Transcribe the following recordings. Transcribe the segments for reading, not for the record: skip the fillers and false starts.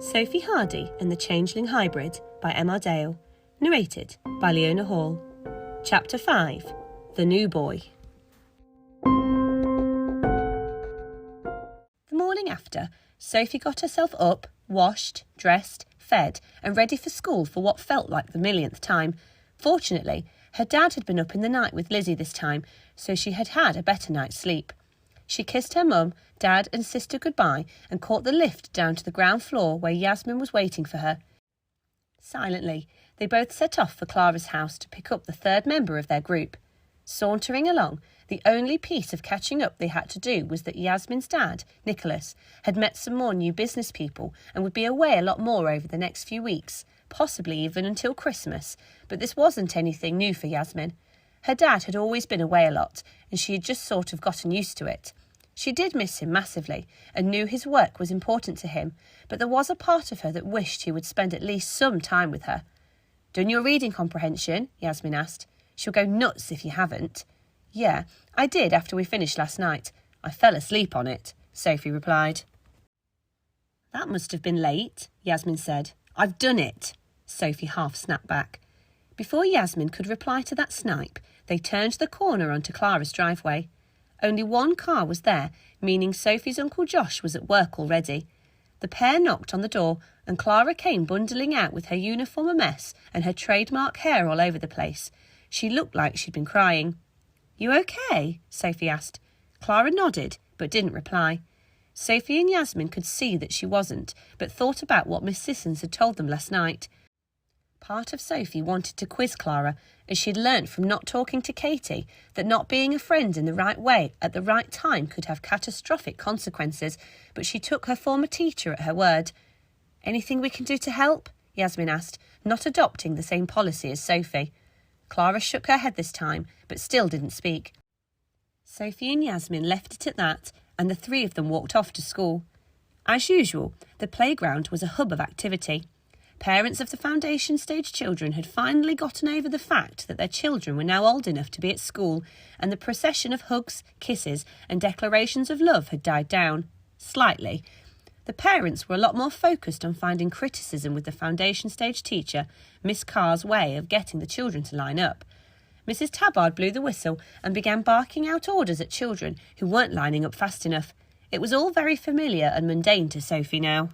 Sophie Hardy and the Changeling Hybrid by M.R. Dale. Narrated by Leona Hall. Chapter 5. The New Boy. The morning after, Sophie got herself up, washed, dressed, fed and ready for school for what felt like the millionth time. Fortunately, her dad had been up in the night with Lizzie this time, so she had had a better night's sleep. She kissed her mum, dad and sister goodbye and caught the lift down to the ground floor where Yasmin was waiting for her. Silently, they both set off for Clara's house to pick up the third member of their group. Sauntering along, the only piece of catching up they had to do was that Yasmin's dad, Nicholas, had met some more new business people and would be away a lot more over the next few weeks, possibly even until Christmas, but this wasn't anything new for Yasmin. Her dad had always been away a lot, and she had just sort of gotten used to it. She did miss him massively, and knew his work was important to him, but there was a part of her that wished he would spend at least some time with her. "Done your reading comprehension?" Yasmin asked. "She'll go nuts if you haven't." "Yeah, I did after we finished last night. I fell asleep on it," Sophie replied. "That must have been late," Yasmin said. "I've done it," Sophie half snapped back. Before Yasmin could reply to that snipe, they turned the corner onto Clara's driveway. Only one car was there, meaning Sophie's Uncle Josh was at work already. The pair knocked on the door, and Clara came bundling out with her uniform a mess and her trademark hair all over the place. She looked like she'd been crying. "You okay?" Sophie asked. Clara nodded, but didn't reply. Sophie and Yasmin could see that she wasn't, but thought about what Miss Sissons had told them last night. Part of Sophie wanted to quiz Clara, as she'd learnt from not talking to Katie that not being a friend in the right way at the right time could have catastrophic consequences, but she took her former teacher at her word. "Anything we can do to help?" Yasmin asked, not adopting the same policy as Sophie. Clara shook her head this time, but still didn't speak. Sophie and Yasmin left it at that, and the three of them walked off to school. As usual, the playground was a hub of activity. Parents of the foundation stage children had finally gotten over the fact that their children were now old enough to be at school, and the procession of hugs, kisses and declarations of love had died down. Slightly. The parents were a lot more focused on finding criticism with the foundation stage teacher, Miss Carr's way of getting the children to line up. Mrs. Tabard blew the whistle and began barking out orders at children who weren't lining up fast enough. It was all very familiar and mundane to Sophie now.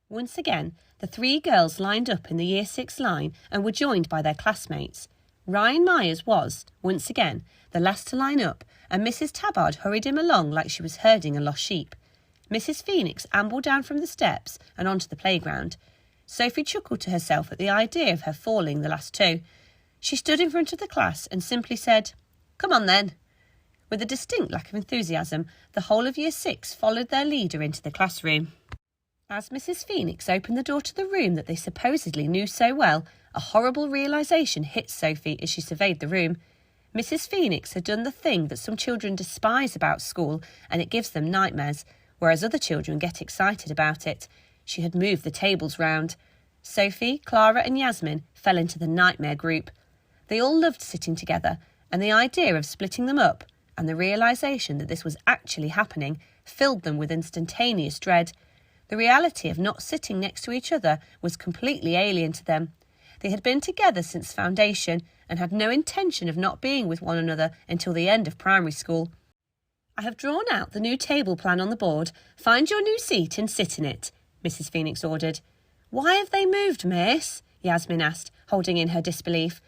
Once again, the three girls lined up in the Year 6 line and were joined by their classmates. Ryan Myers was, once again, the last to line up, and Mrs. Tabard hurried him along like she was herding a lost sheep. Mrs. Phoenix ambled down from the steps and onto the playground. Sophie chuckled to herself at the idea of her falling the last two. She stood in front of the class and simply said, "Come on then." With a distinct lack of enthusiasm, the whole of Year 6 followed their leader into the classroom. As Mrs. Phoenix opened the door to the room that they supposedly knew so well, a horrible realisation hit Sophie as she surveyed the room. Mrs. Phoenix had done the thing that some children despise about school, and it gives them nightmares, whereas other children get excited about it. She had moved the tables round. Sophie, Clara and Yasmin fell into the nightmare group. They all loved sitting together, and the idea of splitting them up, and the realisation that this was actually happening, filled them with instantaneous dread. The reality of not sitting next to each other was completely alien to them. They had been together since foundation and had no intention of not being with one another until the end of primary school. "I have drawn out the new table plan on the board. Find your new seat and sit in it," Mrs. Phoenix ordered. "Why have they moved, miss?" Yasmin asked, holding in her disbelief.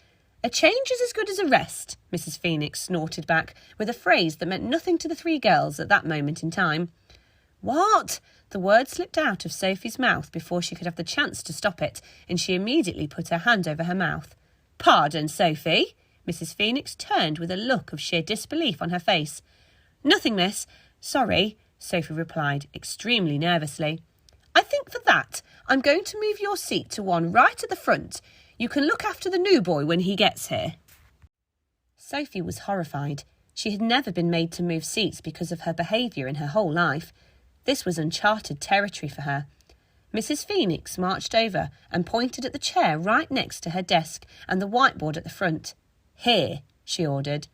"A change is as good as a rest," Mrs. Phoenix snorted back, with a phrase that meant nothing to the three girls at that moment in time. "What?" The word slipped out of Sophie's mouth before she could have the chance to stop it, and she immediately put her hand over her mouth. "Pardon, Sophie?" Mrs. Phoenix turned with a look of sheer disbelief on her face. "Nothing, miss. Sorry," Sophie replied, extremely nervously. "I think for that, I'm going to move your seat to one right at the front. You can look after the new boy when he gets here." Sophie was horrified. She had never been made to move seats because of her behaviour in her whole life. This was uncharted territory for her. Mrs. Phoenix marched over and pointed at the chair right next to her desk and the whiteboard at the front. "Here," she ordered.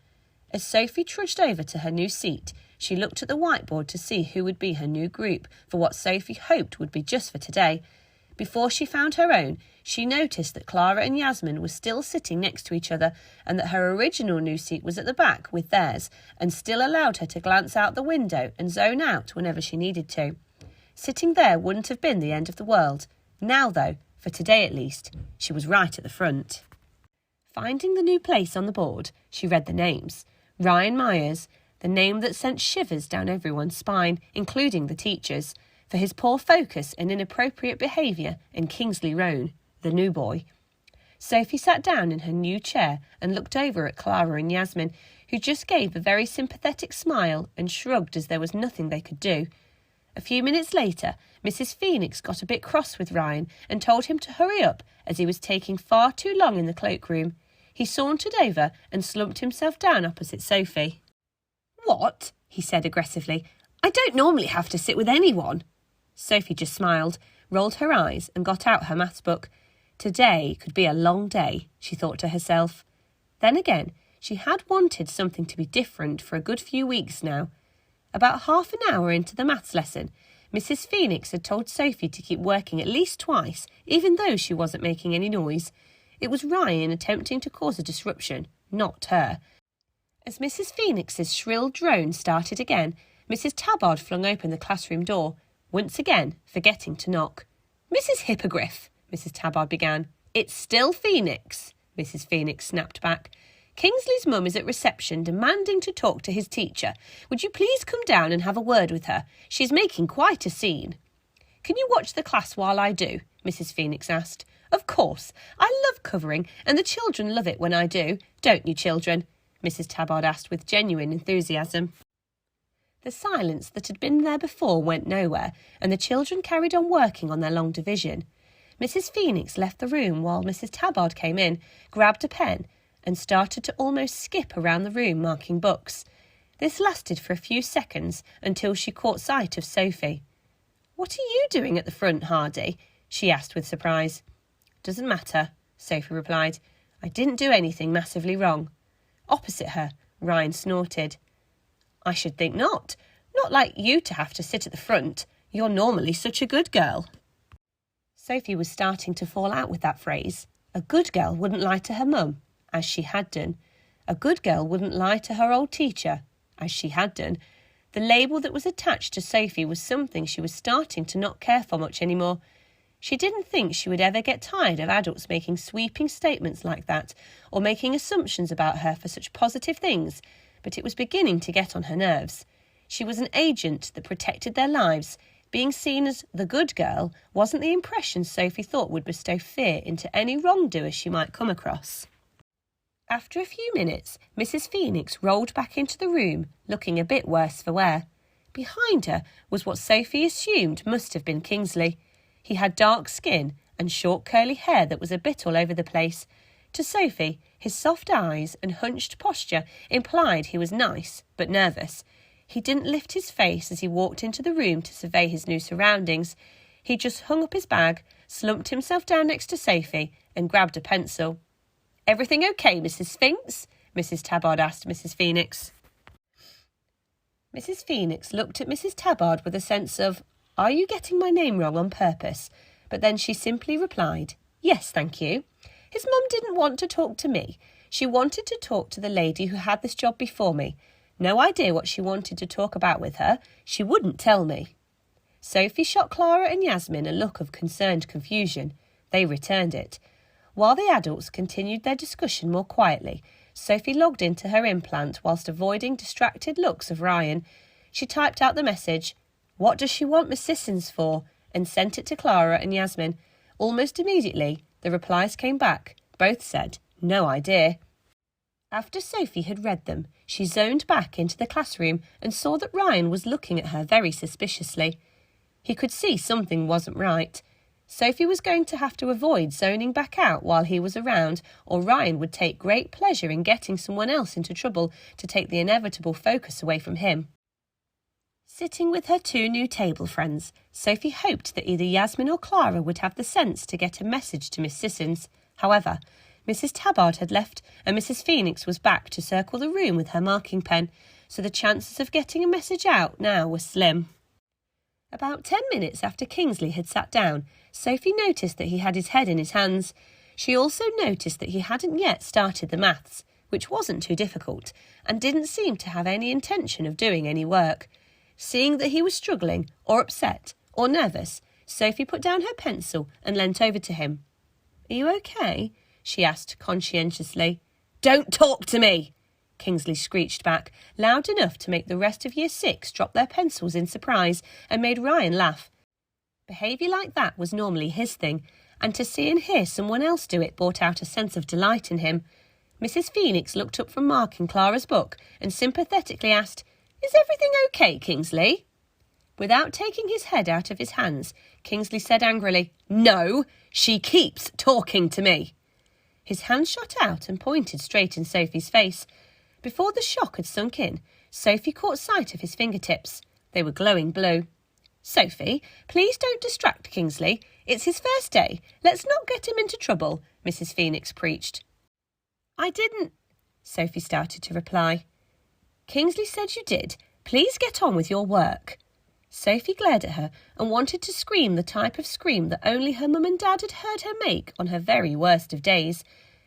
As Sophie trudged over to her new seat, she looked at the whiteboard to see who would be her new group for what Sophie hoped would be just for today. Before she found her own, she noticed that Clara and Yasmin were still sitting next to each other and that her original new seat was at the back with theirs and still allowed her to glance out the window and zone out whenever she needed to. Sitting there wouldn't have been the end of the world. Now, though, for today at least, she was right at the front. Finding the new place on the board, she read the names. Ryan Myers, the name that sent shivers down everyone's spine, including the teachers, for his poor focus and inappropriate behaviour, and Kingsley Roan, the new boy. Sophie sat down in her new chair and looked over at Clara and Yasmin, who just gave a very sympathetic smile and shrugged as there was nothing they could do. A few minutes later, Mrs. Phoenix got a bit cross with Ryan and told him to hurry up as he was taking far too long in the cloakroom. He sauntered over and slumped himself down opposite Sophie. "What?" he said aggressively. "I don't normally have to sit with anyone." Sophie just smiled, rolled her eyes and got out her maths book. Today could be a long day, she thought to herself. Then again, she had wanted something to be different for a good few weeks now. About half an hour into the maths lesson, Mrs. Phoenix had told Sophie to keep working at least twice, even though she wasn't making any noise. It was Ryan attempting to cause a disruption, not her. As Mrs. Phoenix's shrill drone started again, Mrs. Tabard flung open the classroom door, once again forgetting to knock. "Mrs. Hippogriff," Mrs. Tabard began. "It's still Phoenix," Mrs. Phoenix snapped back. "Kingsley's mum is at reception demanding to talk to his teacher. Would you please come down and have a word with her? She's making quite a scene." "Can you watch the class while I do?" Mrs. Phoenix asked. "Of course. I love covering, and the children love it when I do. Don't you, children?" Mrs. Tabard asked with genuine enthusiasm. The silence that had been there before went nowhere, and the children carried on working on their long division. Mrs. Phoenix left the room while Mrs. Tabard came in, grabbed a pen, and started to almost skip around the room marking books. This lasted for a few seconds until she caught sight of Sophie. "What are you doing at the front, Hardy?" she asked with surprise. "Doesn't matter," Sophie replied. "I didn't do anything massively wrong." Opposite her, Ryan snorted. "I should think not. Not like you to have to sit at the front. You're normally such a good girl." Sophie was starting to fall out with that phrase. A good girl wouldn't lie to her mum, as she had done. A good girl wouldn't lie to her old teacher, as she had done. The label that was attached to Sophie was something she was starting to not care for much anymore. She didn't think she would ever get tired of adults making sweeping statements like that, or making assumptions about her for such positive things, but it was beginning to get on her nerves. She was an agent that protected their lives. Being seen as the good girl wasn't the impression Sophie thought would bestow fear into any wrongdoer she might come across. After a few minutes, Mrs. Phoenix rolled back into the room, looking a bit worse for wear. Behind her was what Sophie assumed must have been Kingsley. He had dark skin and short curly hair that was a bit all over the place. To Sophie, his soft eyes and hunched posture implied he was nice, but nervous. He didn't lift his face as he walked into the room to survey his new surroundings. He just hung up his bag, slumped himself down next to Sophie, and grabbed a pencil. "Everything okay, Mrs. Sphinx?" Mrs. Tabard asked Mrs. Phoenix. Mrs. Phoenix looked at Mrs. Tabard with a sense of, "Are you getting my name wrong on purpose?" But then she simply replied, "Yes, thank you. His mum didn't want to talk to me. She wanted to talk to the lady who had this job before me. No idea what she wanted to talk about with her. She wouldn't tell me." Sophie shot Clara and Yasmin a look of concerned confusion. They returned it. While the adults continued their discussion more quietly, Sophie logged into her implant whilst avoiding distracted looks of Ryan. She typed out the message, "What does she want Miss Sissons for?" and sent it to Clara and Yasmin. Almost immediately, the replies came back. Both said, "No idea." After Sophie had read them, she zoned back into the classroom and saw that Ryan was looking at her very suspiciously. He could see something wasn't right. Sophie was going to have to avoid zoning back out while he was around, or Ryan would take great pleasure in getting someone else into trouble to take the inevitable focus away from him. Sitting with her two new table friends, Sophie hoped that either Yasmin or Clara would have the sense to get a message to Miss Sissons. However, Mrs. Tabard had left and Mrs. Phoenix was back to circle the room with her marking pen, so the chances of getting a message out now were slim. About 10 minutes after Kingsley had sat down, Sophie noticed that he had his head in his hands. She also noticed that he hadn't yet started the maths, which wasn't too difficult, and didn't seem to have any intention of doing any work. Seeing that he was struggling, or upset, or nervous, Sophie put down her pencil and leant over to him. "Are you okay?" she asked conscientiously. "Don't talk to me!" Kingsley screeched back, loud enough to make the rest of Year 6 drop their pencils in surprise and made Ryan laugh. Behaviour like that was normally his thing, and to see and hear someone else do it brought out a sense of delight in him. Mrs. Phoenix looked up from marking Clara's book and sympathetically asked, "Is everything okay, Kingsley?" Without taking his head out of his hands, Kingsley said angrily, "No, she keeps talking to me." His hand shot out and pointed straight in Sophie's face. Before the shock had sunk in, Sophie caught sight of his fingertips. They were glowing blue. "Sophie, please don't distract Kingsley. It's his first day. Let's not get him into trouble," Mrs. Phoenix preached. "I didn't," Sophie started to reply. "Kingsley said you did. Please get on with your work." Sophie glared at her and wanted to scream the type of scream that only her mum and dad had heard her make on her very worst of days.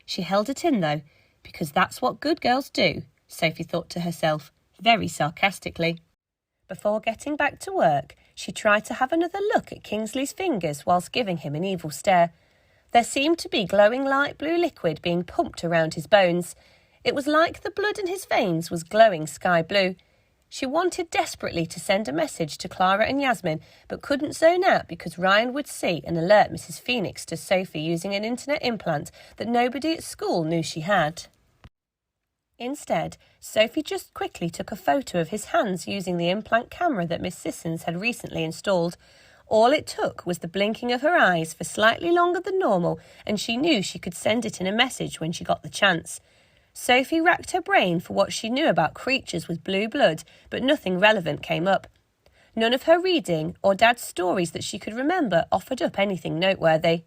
She held it in, though, because that's what good girls do, Sophie thought to herself, very sarcastically. Before getting back to work, she tried to have another look at Kingsley's fingers whilst giving him an evil stare. There seemed to be glowing light blue liquid being pumped around his bones. It was like the blood in his veins was glowing sky blue. She wanted desperately to send a message to Clara and Yasmin, but couldn't zone out because Ryan would see and alert Mrs. Phoenix to Sophie using an internet implant that nobody at school knew she had. Instead, Sophie just quickly took a photo of his hands using the implant camera that Miss Sissons had recently installed. All it took was the blinking of her eyes for slightly longer than normal, and she knew she could send it in a message when she got the chance. Sophie racked her brain for what she knew about creatures with blue blood, but nothing relevant came up. None of her reading or Dad's stories that she could remember offered up anything noteworthy.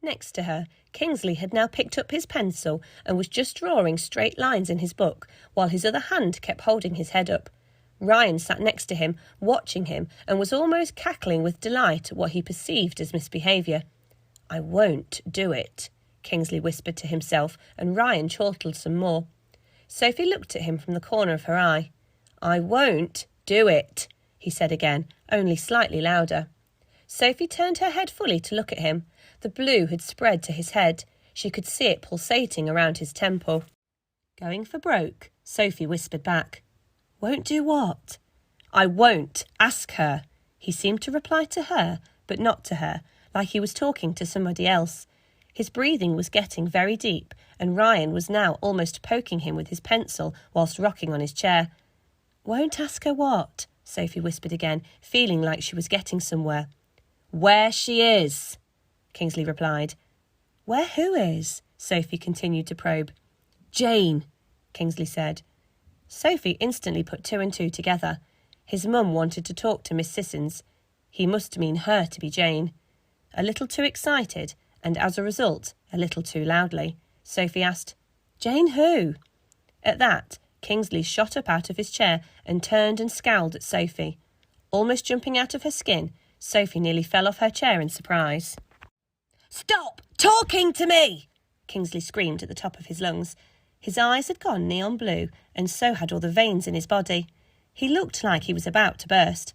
Next to her, Kingsley had now picked up his pencil and was just drawing straight lines in his book, while his other hand kept holding his head up. Ryan sat next to him, watching him, and was almost cackling with delight at what he perceived as misbehaviour. "I won't do it," Kingsley whispered to himself, and Ryan chortled some more. Sophie looked at him from the corner of her eye. "I won't do it," he said again, only slightly louder. Sophie turned her head fully to look at him. The blue had spread to his head. She could see it pulsating around his temple. "Going for broke?" Sophie whispered back. "Won't do what?" "I won't. Ask her." He seemed to reply to her, but not to her, like he was talking to somebody else. His breathing was getting very deep, and Ryan was now almost poking him with his pencil whilst rocking on his chair. "Won't ask her what?" Sophie whispered again, feeling like she was getting somewhere. "Where she is," Kingsley replied. "Where who is?" Sophie continued to probe. "Jane," Kingsley said. Sophie instantly put two and two together. His mum wanted to talk to Miss Sissons. He must mean her to be Jane. A little too excited, and as a result, a little too loudly, Sophie asked, "Jane who?" At that, Kingsley shot up out of his chair and turned and scowled at Sophie. Almost jumping out of her skin, Sophie nearly fell off her chair in surprise. "Stop talking to me!" Kingsley screamed at the top of his lungs. His eyes had gone neon blue, and so had all the veins in his body. He looked like he was about to burst.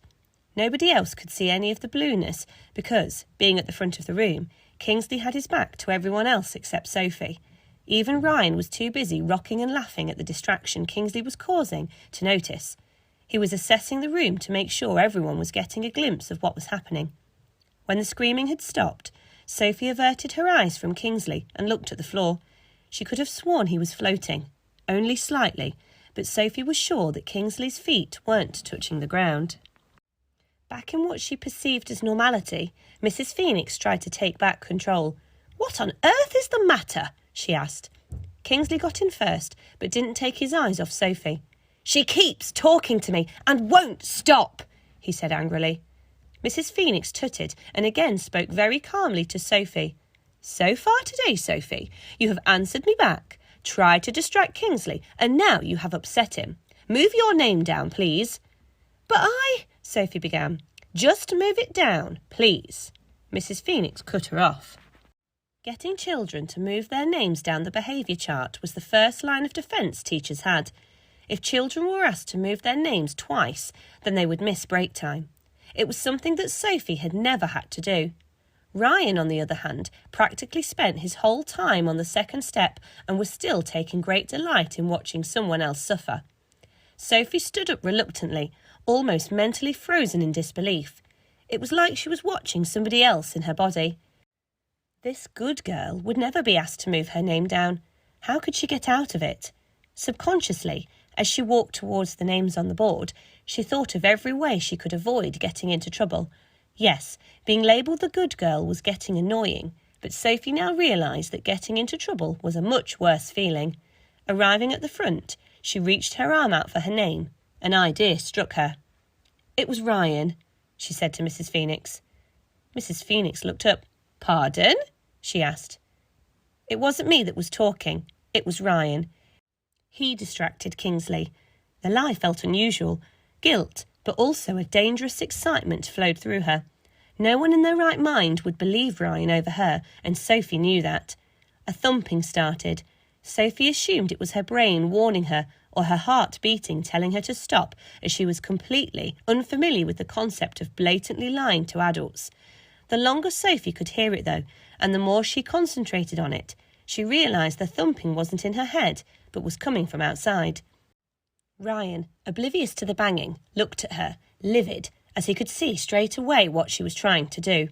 Nobody else could see any of the blueness because, being at the front of the room, Kingsley had his back to everyone else except Sophie. Even Ryan was too busy rocking and laughing at the distraction Kingsley was causing to notice. He was assessing the room to make sure everyone was getting a glimpse of what was happening. When the screaming had stopped, Sophie averted her eyes from Kingsley and looked at the floor. She could have sworn he was floating, only slightly, but Sophie was sure that Kingsley's feet weren't touching the ground. Back in what she perceived as normality, Mrs. Phoenix tried to take back control. "What on earth is the matter?" she asked. Kingsley got in first, but didn't take his eyes off Sophie. "She keeps talking to me and won't stop," he said angrily. Mrs. Phoenix tutted and again spoke very calmly to Sophie. "So far today, Sophie, you have answered me back, tried to distract Kingsley, and now you have upset him. Move your name down, please." "But Sophie began. "Just move it down, please." Mrs. Phoenix cut her off. Getting children to move their names down the behaviour chart was the first line of defence teachers had. If children were asked to move their names twice, then they would miss break time. It was something that Sophie had never had to do. Ryan, on the other hand, practically spent his whole time on the second step and was still taking great delight in watching someone else suffer. Sophie stood up reluctantly, almost mentally frozen in disbelief. It was like she was watching somebody else in her body. This good girl would never be asked to move her name down. How could she get out of it? Subconsciously, as she walked towards the names on the board, she thought of every way she could avoid getting into trouble. Yes, being labelled the good girl was getting annoying, but Sophie now realised that getting into trouble was a much worse feeling. Arriving at the front, she reached her arm out for her name. An idea struck her. "It was Ryan," she said to Mrs. Phoenix. Mrs. Phoenix looked up. "Pardon?" she asked. "It wasn't me that was talking. It was Ryan. He distracted Kingsley." The lie felt unusual. Guilt, but also a dangerous excitement flowed through her. No one in their right mind would believe Ryan over her, and Sophie knew that. A thumping started. Sophie assumed it was her brain warning her, or her heart beating telling her to stop, as she was completely unfamiliar with the concept of blatantly lying to adults. The longer Sophie could hear it, though, and the more she concentrated on it, she realised the thumping wasn't in her head, but was coming from outside. Ryan, oblivious to the banging, looked at her, livid, as he could see straight away what she was trying to do.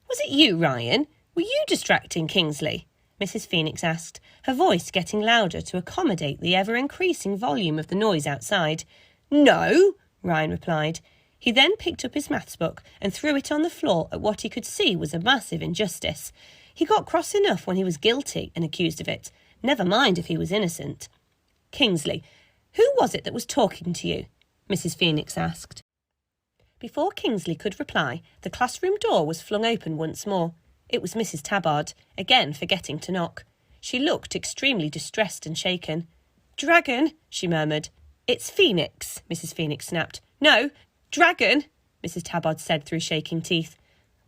"Was it you, Ryan? Were you distracting Kingsley?" Mrs. Phoenix asked, her voice getting louder to accommodate the ever-increasing volume of the noise outside. "No," Ryan replied. He then picked up his maths book and threw it on the floor at what he could see was a massive injustice. He got cross enough when he was guilty and accused of it, never mind if he was innocent. "Kingsley, who was it that was talking to you?" Mrs. Phoenix asked. Before Kingsley could reply, the classroom door was flung open once more. It was Mrs. Tabard, again forgetting to knock. She looked extremely distressed and shaken. "Dragon," she murmured. "It's Phoenix," Mrs. Phoenix snapped. "No, Dragon," Mrs. Tabard said through shaking teeth.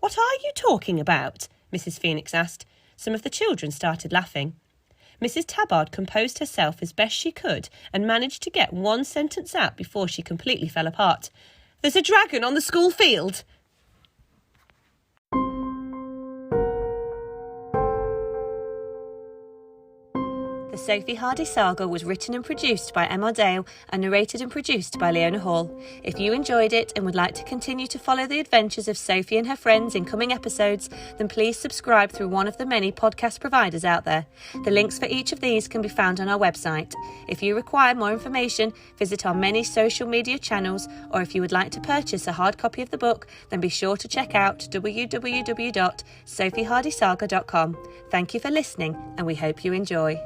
"What are you talking about?" Mrs. Phoenix asked. Some of the children started laughing. Mrs. Tabard composed herself as best she could and managed to get one sentence out before she completely fell apart. "There's a dragon on the school field." The Sophie Hardy saga was written and produced by Emma Dale and narrated and produced by Leona Hall. If you enjoyed it and would like to continue to follow the adventures of Sophie and her friends in coming episodes, then please subscribe through one of the many podcast providers out there. The links for each of these can be found on our website. If you require more information, visit our many social media channels, or if you would like to purchase a hard copy of the book, then be sure to check out www.sophiehardysaga.com. Thank you for listening, and we hope you enjoy.